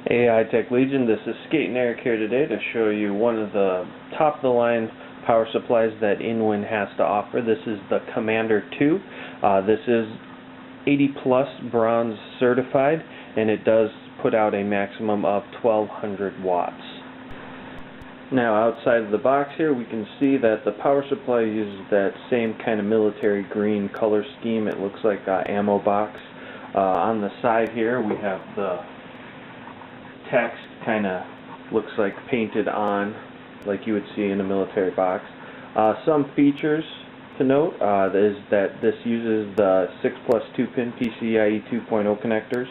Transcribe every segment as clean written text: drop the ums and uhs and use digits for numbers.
Hey, Tech Legion, this is Skate and Eric here today to show you one of the top-of-the-line power supplies that Inwin has to offer. This is the Commander 2. This is 80 plus bronze certified, and it does put out a maximum of 1200 watts. Now, outside of the box here, we can see that the power supply uses that same kind of military green color scheme. It looks like an ammo box. On the side here, we have the text kind of looks like painted on, like you would see in a military box. Some features to note is that this uses the 6+ 2-pin pci-e 2.0 connectors.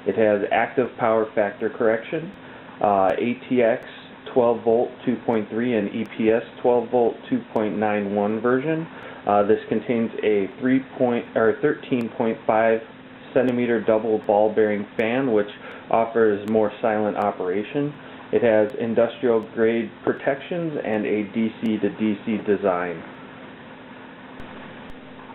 It has active power factor correction, ATX 12 volt 2.3 and EPS 12 volt 2.91 version. This contains a 13.5 centimeter double ball bearing fan, which offers more silent operation. It has industrial grade protections and a DC to DC design.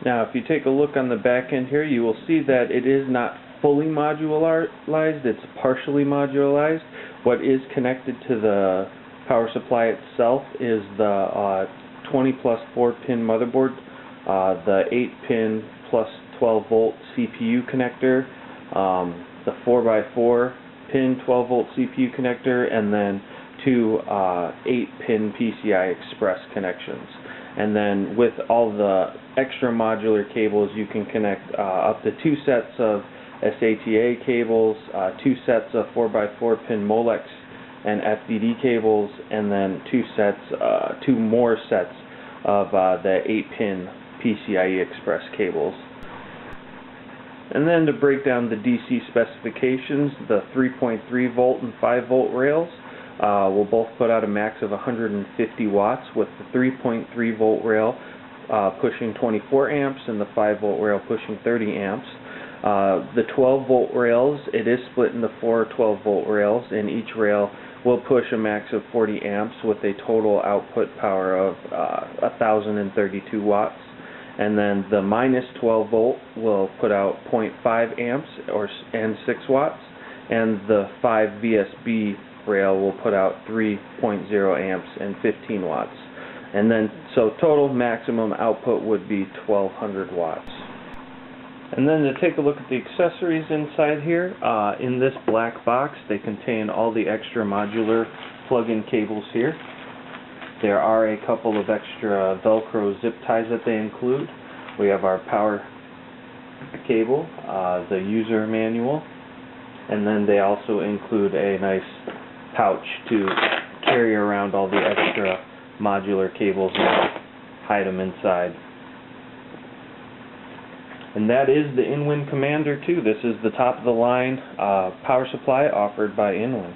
Now, if you take a look on the back end here, you will see that it is not fully modularized, it's partially modularized. What is connected to the power supply itself is the 20 plus 4-pin motherboard, the 8-pin plus 12 volt CPU connector, the 4x4-pin 12 volt CPU connector, and then two 8-pin PCI Express connections. And then with all the extra modular cables, you can connect up to 2 sets of SATA cables, 2 sets of 4x4-pin Molex and FDD cables, and then 2 more sets of the 8-pin PCIe Express cables. And then to break down the DC specifications, the 3.3 volt and 5 volt rails will both put out a max of 150 watts, with the 3.3 volt rail pushing 24 amps and the 5 volt rail pushing 30 amps. The 12 volt rails, it is split into 4 12 volt rails, and each rail will push a max of 40 amps with a total output power of 1032 watts. And then the minus 12 volt will put out 0.5 amps and 6 watts, and the 5 VSB rail will put out 3.0 amps and 15 watts. And then, so total maximum output would be 1200 watts. And then to take a look at the accessories inside here, in this black box, they contain all the extra modular plug-in cables here. There are a couple of extra Velcro zip ties that they include. We have our power cable, the user manual, and then they also include a nice pouch to carry around all the extra modular cables and hide them inside. And that is the Inwin Commander 2. This is the top of the line power supply offered by Inwin.